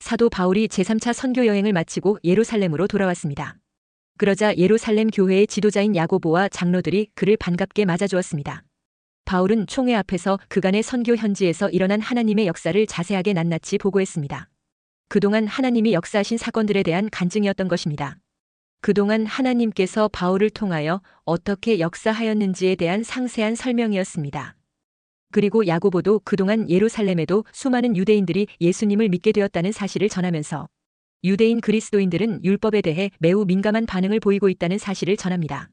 사도 바울이 제3차 선교 여행을 마치고 예루살렘으로 돌아왔습니다. 그러자 예루살렘 교회의 지도자인 야고보와 장로들이 그를 반갑게 맞아주었습니다. 바울은 총회 앞에서 그간의 선교 현지에서 일어난 하나님의 역사를 자세하게 낱낱이 보고했습니다. 그동안 하나님이 역사하신 사건들에 대한 간증이었던 것입니다. 그동안 하나님께서 바울을 통하여 어떻게 역사하였는지에 대한 상세한 설명이었습니다. 그리고 야고보도 그동안 예루살렘에도 수많은 유대인들이 예수님을 믿게 되었다는 사실을 전하면서 유대인 그리스도인들은 율법에 대해 매우 민감한 반응을 보이고 있다는 사실을 전합니다.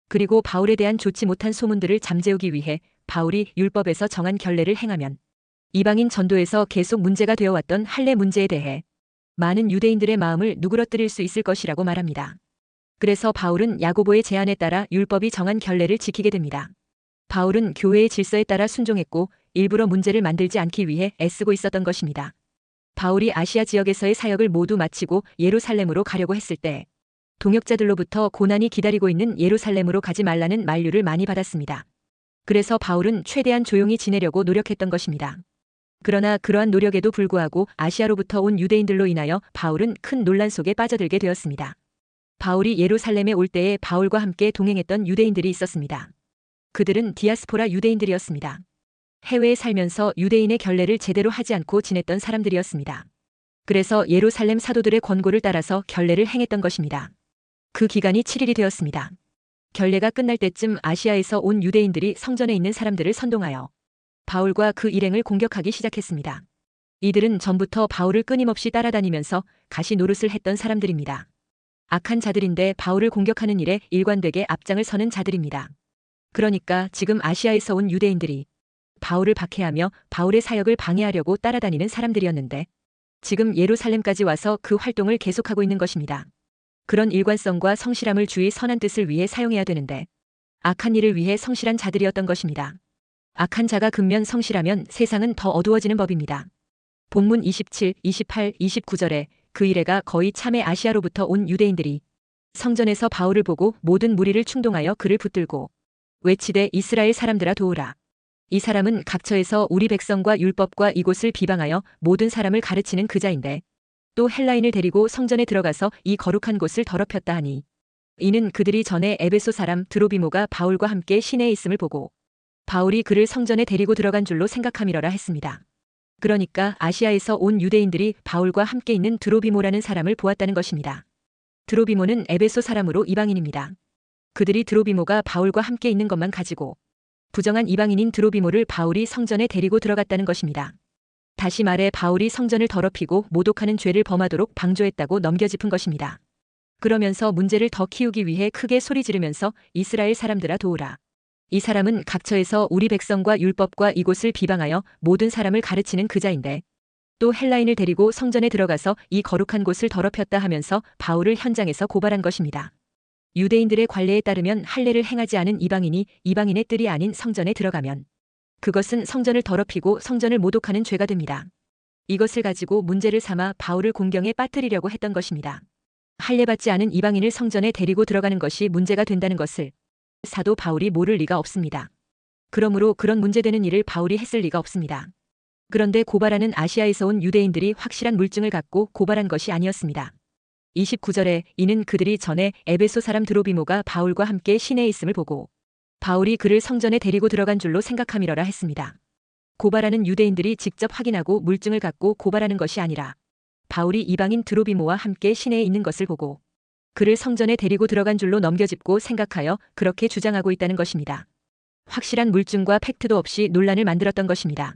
그리고 바울에 대한 좋지 못한 소문들을 잠재우기 위해 바울이 율법에서 정한 결례를 행하면 이방인 전도에서 계속 문제가 되어왔던 할례 문제에 대해 많은 유대인들의 마음을 누그러뜨릴 수 있을 것이라고 말합니다. 그래서 바울은 야고보의 제안에 따라 율법이 정한 결례를 지키게 됩니다. 바울은 교회의 질서에 따라 순종했고 일부러 문제를 만들지 않기 위해 애쓰고 있었던 것입니다. 바울이 아시아 지역에서의 사역을 모두 마치고 예루살렘으로 가려고 했을 때 동역자들로부터 고난이 기다리고 있는 예루살렘으로 가지 말라는 만류를 많이 받았습니다. 그래서 바울은 최대한 조용히 지내려고 노력했던 것입니다. 그러나 그러한 노력에도 불구하고 아시아로부터 온 유대인들로 인하여 바울은 큰 논란 속에 빠져들게 되었습니다. 바울이 예루살렘에 올 때에 바울과 함께 동행했던 유대인들이 있었습니다. 그들은 디아스포라 유대인들이었습니다. 해외에 살면서 유대인의 결례를 제대로 하지 않고 지냈던 사람들이었습니다. 그래서 예루살렘 사도들의 권고를 따라서 결례를 행했던 것입니다. 그 기간이 7일이 되었습니다. 결례가 끝날 때쯤 아시아에서 온 유대인들이 성전에 있는 사람들을 선동하여 바울과 그 일행을 공격하기 시작했습니다. 이들은 전부터 바울을 끊임없이 따라다니면서 가시 노릇을 했던 사람들입니다. 악한 자들인데 바울을 공격하는 일에 일관되게 앞장을 서는 자들입니다. 그러니까 지금 아시아에서 온 유대인들이 바울을 박해하며 바울의 사역을 방해하려고 따라다니는 사람들이었는데 지금 예루살렘까지 와서 그 활동을 계속하고 있는 것입니다. 그런 일관성과 성실함을 주의 선한 뜻을 위해 사용해야 되는데 악한 일을 위해 성실한 자들이었던 것입니다. 악한 자가 근면 성실하면 세상은 더 어두워지는 법입니다. 본문 27, 28, 29절에 그 이래가 거의 참에 아시아로부터 온 유대인들이 성전에서 바울을 보고 모든 무리를 충동하여 그를 붙들고 외치되 이스라엘 사람들아 도우라. 이 사람은 각처에서 우리 백성과 율법과 이곳을 비방하여 모든 사람을 가르치는 그자인데 또 헬라인을 데리고 성전에 들어가서 이 거룩한 곳을 더럽혔다 하니 이는 그들이 전에 에베소 사람 드로비모가 바울과 함께 시내에 있음을 보고 바울이 그를 성전에 데리고 들어간 줄로 생각함이러라 했습니다. 그러니까 아시아에서 온 유대인들이 바울과 함께 있는 드로비모라는 사람을 보았다는 것입니다. 드로비모는 에베소 사람으로 이방인입니다. 그들이 드로비모가 바울과 함께 있는 것만 가지고 부정한 이방인인 드로비모를 바울이 성전에 데리고 들어갔다는 것입니다. 다시 말해 바울이 성전을 더럽히고 모독하는 죄를 범하도록 방조했다고 넘겨짚은 것입니다. 그러면서 문제를 더 키우기 위해 크게 소리 지르면서 이스라엘 사람들아 도우라. 이 사람은 각처에서 우리 백성과 율법과 이곳을 비방하여 모든 사람을 가르치는 그자인데 또 헬라인을 데리고 성전에 들어가서 이 거룩한 곳을 더럽혔다 하면서 바울을 현장에서 고발한 것입니다. 유대인들의 관례에 따르면 할례를 행하지 않은 이방인이 이방인의 뜰이 아닌 성전에 들어가면 그것은 성전을 더럽히고 성전을 모독하는 죄가 됩니다. 이것을 가지고 문제를 삼아 바울을 공경에 빠뜨리려고 했던 것입니다. 할례받지 않은 이방인을 성전에 데리고 들어가는 것이 문제가 된다는 것을 사도 바울이 모를 리가 없습니다. 그러므로 그런 문제되는 일을 바울이 했을 리가 없습니다. 그런데 고발하는 아시아에서 온 유대인들이 확실한 물증을 갖고 고발한 것이 아니었습니다. 29절에 이는 그들이 전에 에베소 사람 드로비모가 바울과 함께 시내에 있음을 보고 바울이 그를 성전에 데리고 들어간 줄로 생각함이러라 했습니다. 고발하는 유대인들이 직접 확인하고 물증을 갖고 고발하는 것이 아니라 바울이 이방인 드로비모와 함께 시내에 있는 것을 보고 그를 성전에 데리고 들어간 줄로 넘겨짚고 생각하여 그렇게 주장하고 있다는 것입니다. 확실한 물증과 팩트도 없이 논란을 만들었던 것입니다.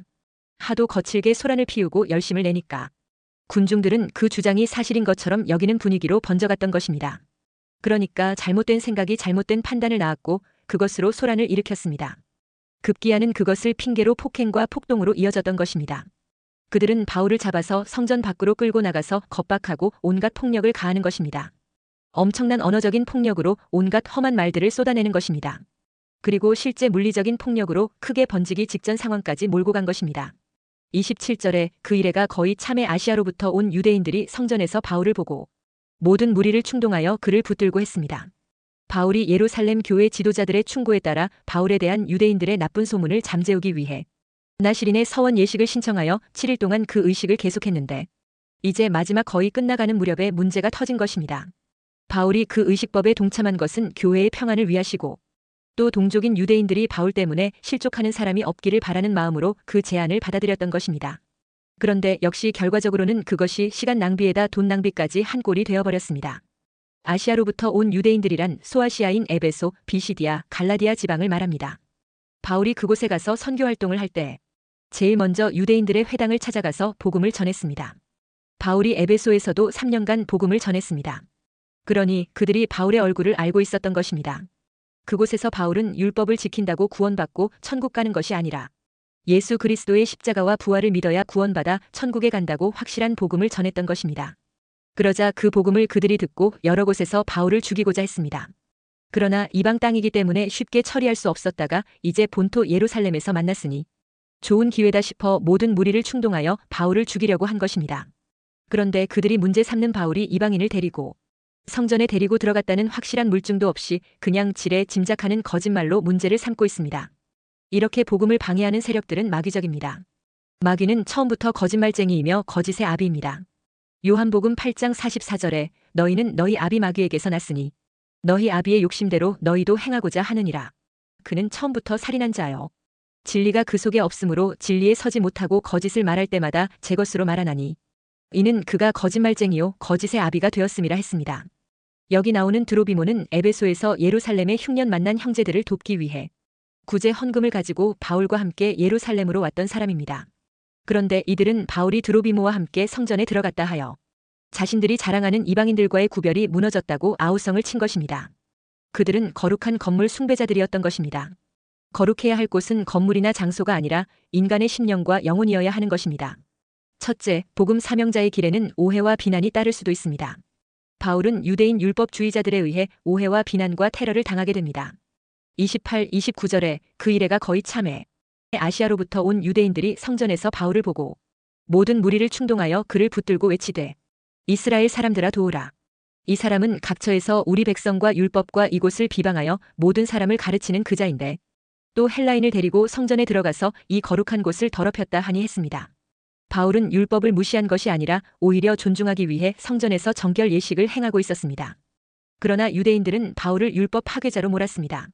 하도 거칠게 소란을 피우고 열심을 내니까 군중들은 그 주장이 사실인 것처럼 여기는 분위기로 번져갔던 것입니다. 그러니까 잘못된 생각이 잘못된 판단을 낳았고 그것으로 소란을 일으켰습니다. 급기야는 그것을 핑계로 폭행과 폭동으로 이어졌던 것입니다. 그들은 바울을 잡아서 성전 밖으로 끌고 나가서 겁박하고 온갖 폭력을 가하는 것입니다. 엄청난 언어적인 폭력으로 온갖 험한 말들을 쏟아내는 것입니다. 그리고 실제 물리적인 폭력으로 크게 번지기 직전 상황까지 몰고 간 것입니다. 27절에 그 이래가 거의 참에 아시아로부터 온 유대인들이 성전에서 바울을 보고 모든 무리를 충동하여 그를 붙들고 했습니다. 바울이 예루살렘 교회 지도자들의 충고에 따라 바울에 대한 유대인들의 나쁜 소문을 잠재우기 위해 나시린의 서원 예식을 신청하여 7일 동안 그 의식을 계속했는데 이제 마지막 거의 끝나가는 무렵에 문제가 터진 것입니다. 바울이 그 의식법에 동참한 것은 교회의 평안을 위하시고 또 동족인 유대인들이 바울 때문에 실족하는 사람이 없기를 바라는 마음으로 그 제안을 받아들였던 것입니다. 그런데 역시 결과적으로는 그것이 시간 낭비에다 돈 낭비까지 한 꼴이 되어버렸습니다. 아시아로부터 온 유대인들이란 소아시아인 에베소, 비시디아, 갈라디아 지방을 말합니다. 바울이 그곳에 가서 선교 활동을 할 때 제일 먼저 유대인들의 회당을 찾아가서 복음을 전했습니다. 바울이 에베소에서도 3년간 복음을 전했습니다. 그러니 그들이 바울의 얼굴을 알고 있었던 것입니다. 그곳에서 바울은 율법을 지킨다고 구원받고 천국 가는 것이 아니라 예수 그리스도의 십자가와 부활을 믿어야 구원받아 천국에 간다고 확실한 복음을 전했던 것입니다. 그러자 그 복음을 그들이 듣고 여러 곳에서 바울을 죽이고자 했습니다. 그러나 이방 땅이기 때문에 쉽게 처리할 수 없었다가 이제 본토 예루살렘에서 만났으니 좋은 기회다 싶어 모든 무리를 충동하여 바울을 죽이려고 한 것입니다. 그런데 그들이 문제 삼는 바울이 이방인을 데리고 성전에 데리고 들어갔다는 확실한 물증도 없이 그냥 지레 짐작하는 거짓말로 문제를 삼고 있습니다. 이렇게 복음을 방해하는 세력들은 마귀적입니다. 마귀는 처음부터 거짓말쟁이이며 거짓의 아비입니다. 요한복음 8장 44절에 너희는 너희 아비 마귀에게서 났으니 너희 아비의 욕심대로 너희도 행하고자 하느니라. 그는 처음부터 살인한 자요. 진리가 그 속에 없으므로 진리에 서지 못하고 거짓을 말할 때마다 제 것으로 말하나니 이는 그가 거짓말쟁이요 거짓의 아비가 되었음이라 했습니다. 여기 나오는 드로비모는 에베소에서 예루살렘에 흉년 만난 형제들을 돕기 위해 구제 헌금을 가지고 바울과 함께 예루살렘으로 왔던 사람입니다. 그런데 이들은 바울이 드로비모와 함께 성전에 들어갔다 하여 자신들이 자랑하는 이방인들과의 구별이 무너졌다고 아우성을 친 것입니다. 그들은 거룩한 건물 숭배자들이었던 것입니다. 거룩해야 할 곳은 건물이나 장소가 아니라 인간의 심령과 영혼이어야 하는 것입니다. 첫째, 복음 사명자의 길에는 오해와 비난이 따를 수도 있습니다. 바울은 유대인 율법주의자들에 의해 오해와 비난과 테러를 당하게 됩니다. 28, 29절에 그 이래가 거의 참해. 아시아로부터 온 유대인들이 성전에서 바울을 보고 모든 무리를 충동하여 그를 붙들고 외치되 이스라엘 사람들아 도우라. 이 사람은 각처에서 우리 백성과 율법과 이곳을 비방하여 모든 사람을 가르치는 그자인데 또 헬라인을 데리고 성전에 들어가서 이 거룩한 곳을 더럽혔다 하니 했습니다. 바울은 율법을 무시한 것이 아니라 오히려 존중하기 위해 성전에서 정결 예식을 행하고 있었습니다. 그러나 유대인들은 바울을 율법 파괴자로 몰았습니다.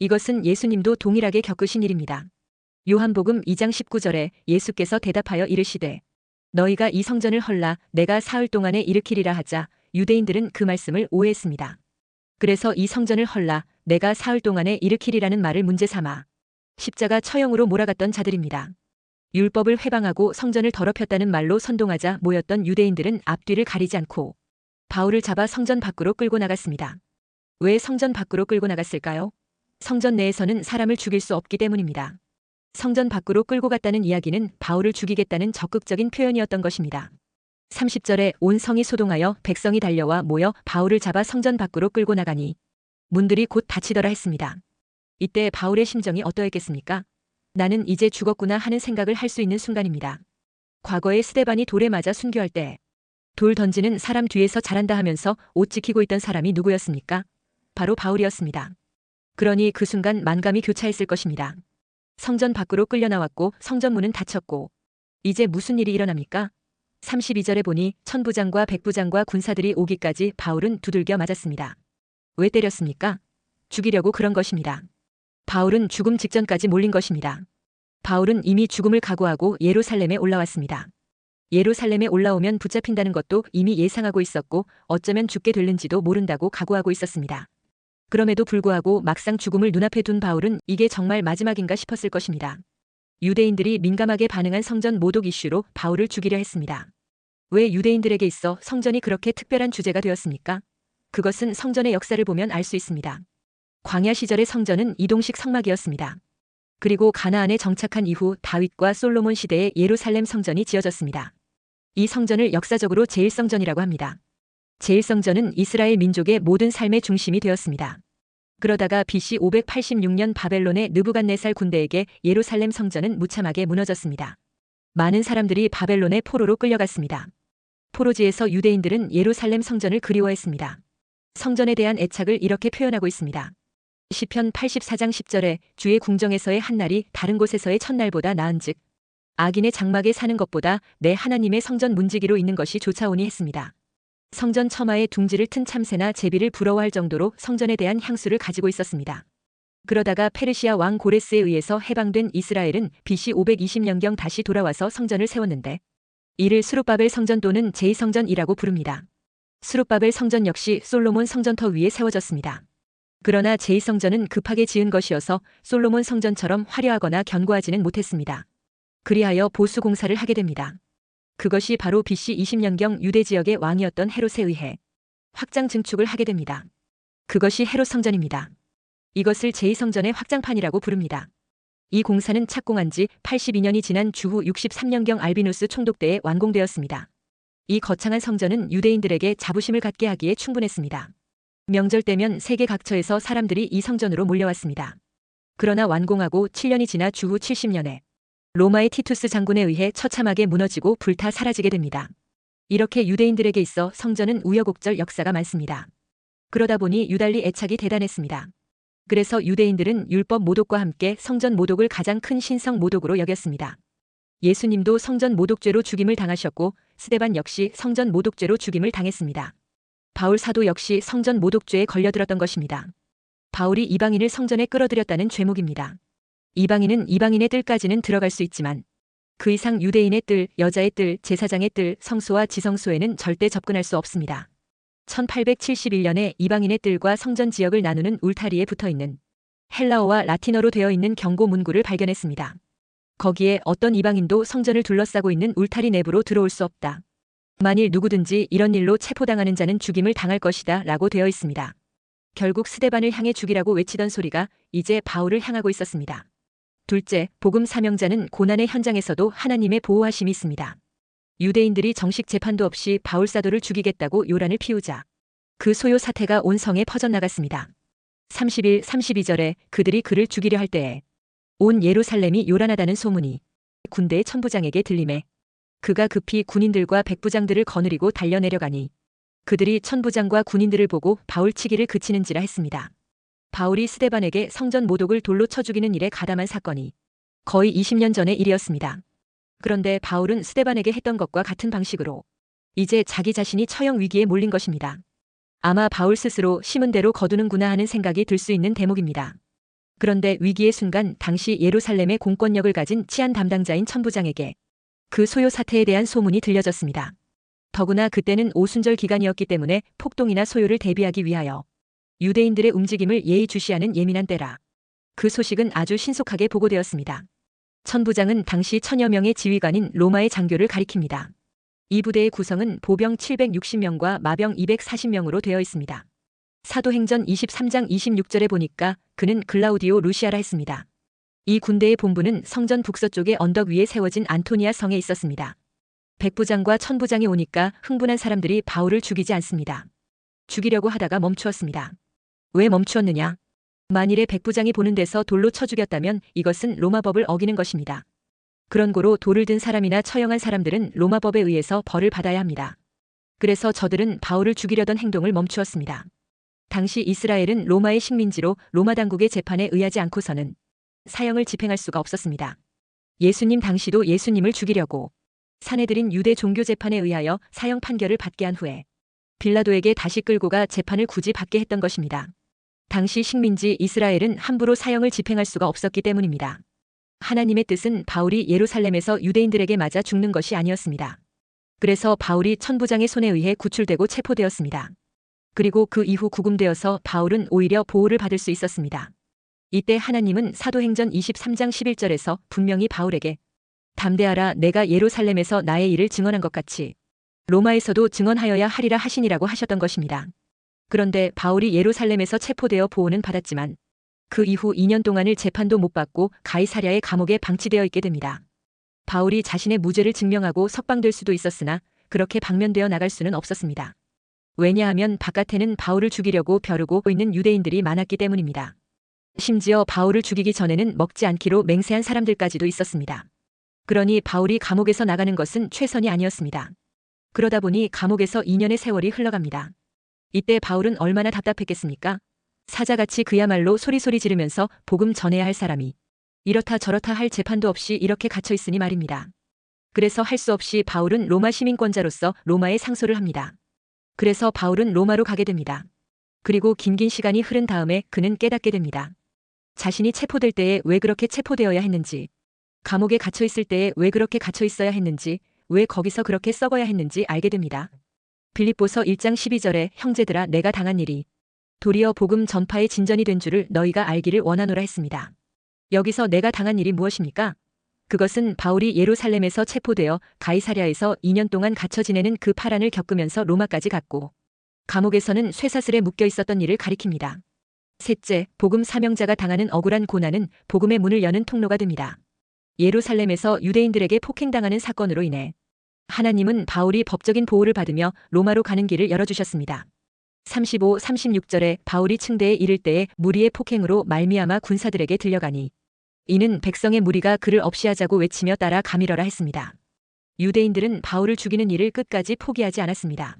이것은 예수님도 동일하게 겪으신 일입니다. 요한복음 2장 19절에 예수께서 대답하여 이르시되 너희가 이 성전을 헐라 내가 사흘 동안에 일으키리라 하자 유대인들은 그 말씀을 오해했습니다. 그래서 이 성전을 헐라 내가 사흘 동안에 일으키리라는 말을 문제 삼아 십자가 처형으로 몰아갔던 자들입니다. 율법을 회방하고 성전을 더럽혔다는 말로 선동하자 모였던 유대인들은 앞뒤를 가리지 않고 바울을 잡아 성전 밖으로 끌고 나갔습니다. 왜 성전 밖으로 끌고 나갔을까요? 성전 내에서는 사람을 죽일 수 없기 때문입니다. 성전 밖으로 끌고 갔다는 이야기는 바울을 죽이겠다는 적극적인 표현이었던 것입니다. 30절에 온 성이 소동하여 백성이 달려와 모여 바울을 잡아 성전 밖으로 끌고 나가니 문들이 곧 닫히더라 했습니다. 이때 바울의 심정이 어떠했겠습니까? 나는 이제 죽었구나 하는 생각을 할 수 있는 순간입니다. 과거에 스데반이 돌에 맞아 순교할 때 돌 던지는 사람 뒤에서 잘한다 하면서 옷 지키고 있던 사람이 누구였습니까? 바로 바울이었습니다. 그러니 그 순간 만감이 교차했을 것입니다. 성전 밖으로 끌려 나왔고 성전 문은 닫혔고 이제 무슨 일이 일어납니까? 32절에 보니 천부장과 백부장과 군사들이 오기까지 바울은 두들겨 맞았습니다. 왜 때렸습니까? 죽이려고 그런 것입니다. 바울은 죽음 직전까지 몰린 것입니다. 바울은 이미 죽음을 각오하고 예루살렘에 올라왔습니다. 예루살렘에 올라오면 붙잡힌다는 것도 이미 예상하고 있었고 어쩌면 죽게 될는지도 모른다고 각오하고 있었습니다. 그럼에도 불구하고 막상 죽음을 눈앞에 둔 바울은 이게 정말 마지막인가 싶었을 것입니다. 유대인들이 민감하게 반응한 성전 모독 이슈로 바울을 죽이려 했습니다. 왜 유대인들에게 있어 성전이 그렇게 특별한 주제가 되었습니까? 그것은 성전의 역사를 보면 알 수 있습니다. 광야 시절의 성전은 이동식 성막이었습니다. 그리고 가나안에 정착한 이후 다윗과 솔로몬 시대에 예루살렘 성전이 지어졌습니다. 이 성전을 역사적으로 제1성전이라고 합니다. 제1성전은 이스라엘 민족의 모든 삶의 중심이 되었습니다. 그러다가 BC 586년 바벨론의 느부갓네살 군대에게 예루살렘 성전은 무참하게 무너졌습니다. 많은 사람들이 바벨론의 포로로 끌려갔습니다. 포로지에서 유대인들은 예루살렘 성전을 그리워했습니다. 성전에 대한 애착을 이렇게 표현하고 있습니다. 시편 84장 10절에 주의 궁정에서의 한 날이 다른 곳에서의 첫날보다 나은즉 악인의 장막에 사는 것보다 내 하나님의 성전 문지기로 있는 것이 좋사오니 했습니다. 성전 처마에 둥지를 튼 참새나 제비를 부러워할 정도로 성전에 대한 향수를 가지고 있었습니다. 그러다가 페르시아 왕 고레스에 의해서 해방된 이스라엘은 BC 520년경 다시 돌아와서 성전을 세웠는데 이를 스룹바벨 성전 또는 제2성전이라고 부릅니다. 스룹바벨 성전 역시 솔로몬 성전터 위에 세워졌습니다. 그러나 제2성전은 급하게 지은 것이어서 솔로몬 성전처럼 화려하거나 견고하지는 못했습니다. 그리하여 보수 공사를 하게 됩니다. 그것이 바로 BC 20년경 유대 지역의 왕이었던 헤롯에 의해 확장 증축을 하게 됩니다. 그것이 헤롯 성전입니다. 이것을 제2성전의 확장판이라고 부릅니다. 이 공사는 착공한 지 82년이 지난 주후 63년경 알비누스 총독 때에 완공되었습니다. 이 거창한 성전은 유대인들에게 자부심을 갖게 하기에 충분했습니다. 명절 때면 세계 각처에서 사람들이 이 성전으로 몰려왔습니다. 그러나 완공하고 7년이 지나 주후 70년에 로마의 티투스 장군에 의해 처참하게 무너지고 불타 사라지게 됩니다. 이렇게 유대인들에게 있어 성전은 우여곡절 역사가 많습니다. 그러다 보니 유달리 애착이 대단했습니다. 그래서 유대인들은 율법 모독과 함께 성전 모독을 가장 큰 신성 모독으로 여겼습니다. 예수님도 성전 모독죄로 죽임을 당하셨고 스데반 역시 성전 모독죄로 죽임을 당했습니다. 바울 사도 역시 성전 모독죄에 걸려들었던 것입니다. 바울이 이방인을 성전에 끌어들였다는 죄목입니다. 이방인은 이방인의 뜰까지는 들어갈 수 있지만 그 이상 유대인의 뜰, 여자의 뜰, 제사장의 뜰, 성소와 지성소에는 절대 접근할 수 없습니다. 1871년에 이방인의 뜰과 성전 지역을 나누는 울타리에 붙어있는 헬라어와 라틴어로 되어 있는 경고 문구를 발견했습니다. 거기에 어떤 이방인도 성전을 둘러싸고 있는 울타리 내부로 들어올 수 없다. 만일 누구든지 이런 일로 체포당하는 자는 죽임을 당할 것이다 라고 되어 있습니다. 결국 스데반을 향해 죽이라고 외치던 소리가 이제 바울을 향하고 있었습니다. 둘째, 복음 사명자는 고난의 현장에서도 하나님의 보호하심이 있습니다. 유대인들이 정식 재판도 없이 바울 사도를 죽이겠다고 요란을 피우자 그 소요 사태가 온 성에 퍼져나갔습니다. 30일 32절에 그들이 그를 죽이려 할 때에 온 예루살렘이 요란하다는 소문이 군대의 천부장에게 들리매 그가 급히 군인들과 백부장들을 거느리고 달려내려가니 그들이 천부장과 군인들을 보고 바울 치기를 그치는지라 했습니다. 바울이 스데반에게 성전 모독을 돌로 쳐 죽이는 일에 가담한 사건이 거의 20년 전의 일이었습니다. 그런데 바울은 스데반에게 했던 것과 같은 방식으로 이제 자기 자신이 처형 위기에 몰린 것입니다. 아마 바울 스스로 심은 대로 거두는구나 하는 생각이 들 수 있는 대목입니다. 그런데 위기의 순간 당시 예루살렘의 공권력을 가진 치안 담당자인 천부장에게 그 소요 사태에 대한 소문이 들려졌습니다. 더구나 그때는 오순절 기간이었기 때문에 폭동이나 소요를 대비하기 위하여 유대인들의 움직임을 예의주시하는 예민한 때라 그 소식은 아주 신속하게 보고되었습니다. 천부장은 당시 1000여 명의 지휘관인 로마의 장교를 가리킵니다. 이 부대의 구성은 보병 760명과 마병 240명으로 되어 있습니다. 사도행전 23장 26절에 보니까 그는 글라우디오 루시아라 했습니다. 이 군대의 본부는 성전 북서쪽의 언덕 위에 세워진 안토니아 성에 있었습니다. 백부장과 천부장이 오니까 흥분한 사람들이 바울을 죽이지 않습니다. 죽이려고 하다가 멈추었습니다. 왜 멈추었느냐? 만일에 백부장이 보는 데서 돌로 쳐 죽였다면 이것은 로마법을 어기는 것입니다. 그런 고로 돌을 든 사람이나 처형한 사람들은 로마법에 의해서 벌을 받아야 합니다. 그래서 저들은 바울을 죽이려던 행동을 멈추었습니다. 당시 이스라엘은 로마의 식민지로 로마 당국의 재판에 의하지 않고서는 사형을 집행할 수가 없었습니다. 예수님 당시도 예수님을 죽이려고 사내들인 유대 종교 재판에 의하여 사형 판결을 받게 한 후에 빌라도에게 다시 끌고 가 재판을 굳이 받게 했던 것입니다. 당시 식민지 이스라엘은 함부로 사형을 집행할 수가 없었기 때문입니다. 하나님의 뜻은 바울이 예루살렘에서 유대인들에게 맞아 죽는 것이 아니었습니다. 그래서 바울이 천부장의 손에 의해 구출되고 체포되었습니다. 그리고 그 이후 구금되어서 바울은 오히려 보호를 받을 수 있었습니다. 이때 하나님은 사도행전 23장 11절에서 분명히 바울에게 담대하라 내가 예루살렘에서 나의 일을 증언한 것 같이 로마에서도 증언하여야 하리라 하시니라고 하셨던 것입니다. 그런데 바울이 예루살렘에서 체포되어 보호는 받았지만 그 이후 2년 동안을 재판도 못 받고 가이사랴의 감옥에 방치되어 있게 됩니다. 바울이 자신의 무죄를 증명하고 석방될 수도 있었으나 그렇게 방면되어 나갈 수는 없었습니다. 왜냐하면 바깥에는 바울을 죽이려고 벼르고 있는 유대인들이 많았기 때문입니다. 심지어 바울을 죽이기 전에는 먹지 않기로 맹세한 사람들까지도 있었습니다. 그러니 바울이 감옥에서 나가는 것은 최선이 아니었습니다. 그러다 보니 감옥에서 2년의 세월이 흘러갑니다. 이때 바울은 얼마나 답답했겠습니까? 사자같이 그야말로 소리소리 지르면서 복음 전해야 할 사람이 이렇다 저렇다 할 재판도 없이 이렇게 갇혀 있으니 말입니다. 그래서 할 수 없이 바울은 로마 시민권자로서 로마에 상소를 합니다. 그래서 바울은 로마로 가게 됩니다. 그리고 긴 시간이 흐른 다음에 그는 깨닫게 됩니다. 자신이 체포될 때에 왜 그렇게 체포되어야 했는지, 감옥에 갇혀 있을 때에 왜 그렇게 갇혀 있어야 했는지, 왜 거기서 그렇게 썩어야 했는지 알게 됩니다. 빌립보서 1장 12절에 형제들아 내가 당한 일이 도리어 복음 전파의 진전이 된 줄을 너희가 알기를 원하노라 했습니다. 여기서 내가 당한 일이 무엇입니까? 그것은 바울이 예루살렘에서 체포되어 가이사랴에서 2년 동안 갇혀 지내는 그 파란을 겪으면서 로마까지 갔고 감옥에서는 쇠사슬에 묶여 있었던 일을 가리킵니다. 셋째, 복음 사명자가 당하는 억울한 고난은 복음의 문을 여는 통로가 됩니다. 예루살렘에서 유대인들에게 폭행당하는 사건으로 인해 하나님은 바울이 법적인 보호를 받으며 로마로 가는 길을 열어주셨습니다. 35, 36절에 바울이 층대에 이를 때에 무리의 폭행으로 말미암아 군사들에게 들려가니 이는 백성의 무리가 그를 없이하자고 외치며 따라 가밀어라 했습니다. 유대인들은 바울을 죽이는 일을 끝까지 포기하지 않았습니다.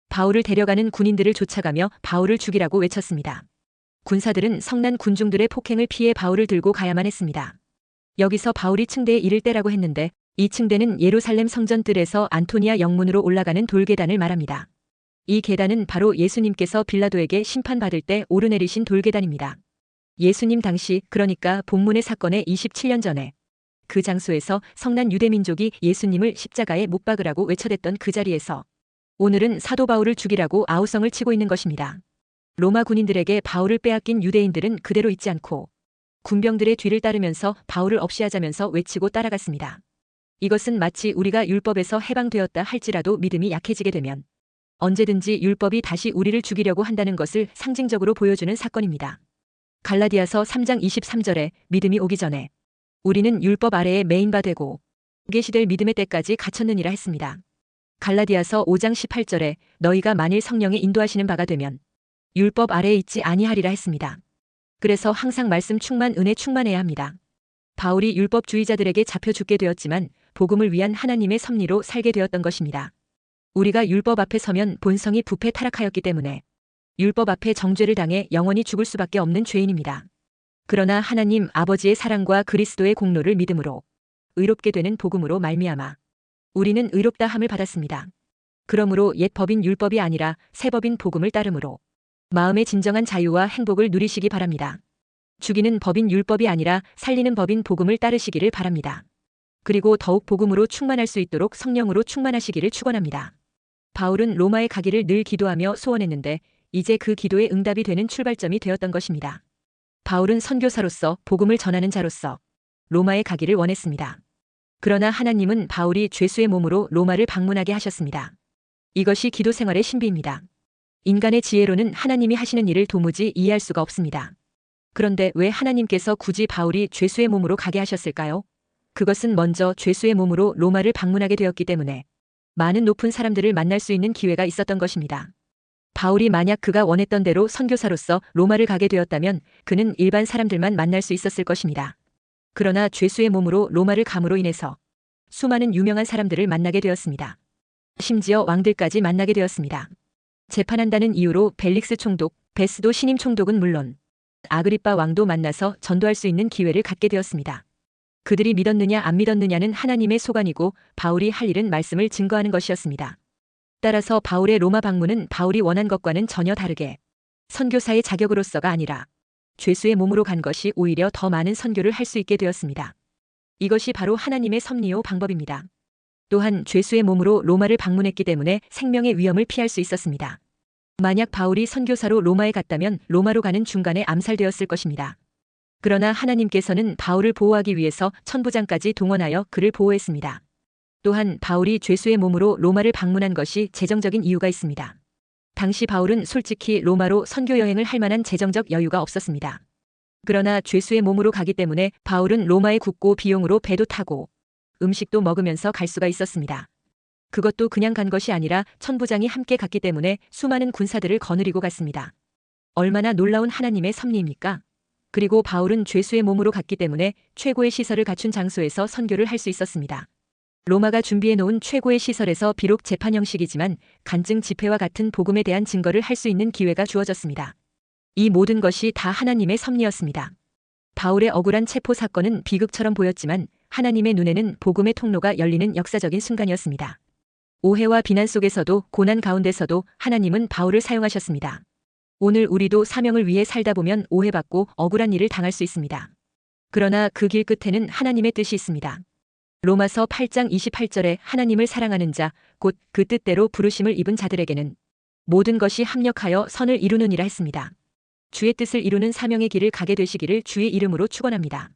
바울을 데려가는 군인들을 쫓아가며 바울을 죽이라고 외쳤습니다. 군사들은 성난 군중들의 폭행을 피해 바울을 들고 가야만 했습니다. 여기서 바울이 층대에 이를 때라고 했는데 이 층대는 예루살렘 성전 뜰에서 안토니아 영문으로 올라가는 돌계단을 말합니다. 이 계단은 바로 예수님께서 빌라도에게 심판받을 때 오르내리신 돌계단입니다. 예수님 당시, 그러니까 본문의 사건의 27년 전에 그 장소에서 성난 유대민족이 예수님을 십자가에 못 박으라고 외쳐댔던 그 자리에서 오늘은 사도 바울을 죽이라고 아우성을 치고 있는 것입니다. 로마 군인들에게 바울을 빼앗긴 유대인들은 그대로 있지 않고 군병들의 뒤를 따르면서 바울을 없이하자면서 외치고 따라갔습니다. 이것은 마치 우리가 율법에서 해방되었다 할지라도 믿음이 약해지게 되면 언제든지 율법이 다시 우리를 죽이려고 한다는 것을 상징적으로 보여주는 사건입니다. 갈라디아서 3장 23절에 믿음이 오기 전에 우리는 율법 아래에 매인바 되고 계시될 믿음의 때까지 갇혔느니라 했습니다. 갈라디아서 5장 18절에 너희가 만일 성령의 인도하시는 바가 되면 율법 아래에 있지 아니하리라 했습니다. 그래서 항상 말씀 충만 은혜 충만해야 합니다. 바울이 율법주의자들에게 잡혀 죽게 되었지만 복음을 위한 하나님의 섭리로 살게 되었던 것입니다. 우리가 율법 앞에 서면 본성이 부패 타락하였기 때문에 율법 앞에 정죄를 당해 영원히 죽을 수밖에 없는 죄인입니다. 그러나 하나님 아버지의 사랑과 그리스도의 공로를 믿음으로 의롭게 되는 복음으로 말미암아 우리는 의롭다 함을 받았습니다. 그러므로 옛 법인 율법이 아니라 새 법인 복음을 따름으로 마음의 진정한 자유와 행복을 누리시기 바랍니다. 죽이는 법인 율법이 아니라 살리는 법인 복음을 따르시기를 바랍니다. 그리고 더욱 복음으로 충만할 수 있도록 성령으로 충만하시기를 축원합니다. 바울은 로마에 가기를 늘 기도하며 소원했는데 이제 그 기도의 응답이 되는 출발점이 되었던 것입니다. 바울은 선교사로서 복음을 전하는 자로서 로마에 가기를 원했습니다. 그러나 하나님은 바울이 죄수의 몸으로 로마를 방문하게 하셨습니다. 이것이 기도 생활의 신비입니다. 인간의 지혜로는 하나님이 하시는 일을 도무지 이해할 수가 없습니다. 그런데 왜 하나님께서 굳이 바울이 죄수의 몸으로 가게 하셨을까요? 그것은 먼저 죄수의 몸으로 로마를 방문하게 되었기 때문에 많은 높은 사람들을 만날 수 있는 기회가 있었던 것입니다. 바울이 만약 그가 원했던 대로 선교사로서 로마를 가게 되었다면 그는 일반 사람들만 만날 수 있었을 것입니다. 그러나 죄수의 몸으로 로마를 감으로 인해서 수많은 유명한 사람들을 만나게 되었습니다. 심지어 왕들까지 만나게 되었습니다. 재판한다는 이유로 벨릭스 총독, 베스도 신임 총독은 물론 아그리빠 왕도 만나서 전도할 수 있는 기회를 갖게 되었습니다. 그들이 믿었느냐 안 믿었느냐는 하나님의 소관이고 바울이 할 일은 말씀을 증거하는 것이었습니다. 따라서 바울의 로마 방문은 바울이 원한 것과는 전혀 다르게 선교사의 자격으로서가 아니라 죄수의 몸으로 간 것이 오히려 더 많은 선교를 할 수 있게 되었습니다. 이것이 바로 하나님의 섭리요 방법입니다. 또한 죄수의 몸으로 로마를 방문했기 때문에 생명의 위험을 피할 수 있었습니다. 만약 바울이 선교사로 로마에 갔다면 로마로 가는 중간에 암살되었을 것입니다. 그러나 하나님께서는 바울을 보호하기 위해서 천부장까지 동원하여 그를 보호했습니다. 또한 바울이 죄수의 몸으로 로마를 방문한 것이 재정적인 이유가 있습니다. 당시 바울은 솔직히 로마로 선교 여행을 할 만한 재정적 여유가 없었습니다. 그러나 죄수의 몸으로 가기 때문에 바울은 로마에 굽고 비용으로 배도 타고 음식도 먹으면서 갈 수가 있었습니다. 그것도 그냥 간 것이 아니라 천부장이 함께 갔기 때문에 수많은 군사들을 거느리고 갔습니다. 얼마나 놀라운 하나님의 섭리입니까? 그리고 바울은 죄수의 몸으로 갔기 때문에 최고의 시설을 갖춘 장소에서 선교를 할 수 있었습니다. 로마가 준비해 놓은 최고의 시설에서 비록 재판 형식이지만 간증 집회와 같은 복음에 대한 증거를 할 수 있는 기회가 주어졌습니다. 이 모든 것이 다 하나님의 섭리였습니다. 바울의 억울한 체포 사건은 비극처럼 보였지만 하나님의 눈에는 복음의 통로가 열리는 역사적인 순간이었습니다. 오해와 비난 속에서도 고난 가운데서도 하나님은 바울을 사용하셨습니다. 오늘 우리도 사명을 위해 살다 보면 오해받고 억울한 일을 당할 수 있습니다. 그러나 그 길 끝에는 하나님의 뜻이 있습니다. 로마서 8장 28절에 하나님을 사랑하는 자, 곧 그 뜻대로 부르심을 입은 자들에게는 모든 것이 합력하여 선을 이루느니라 했습니다. 주의 뜻을 이루는 사명의 길을 가게 되시기를 주의 이름으로 축원합니다.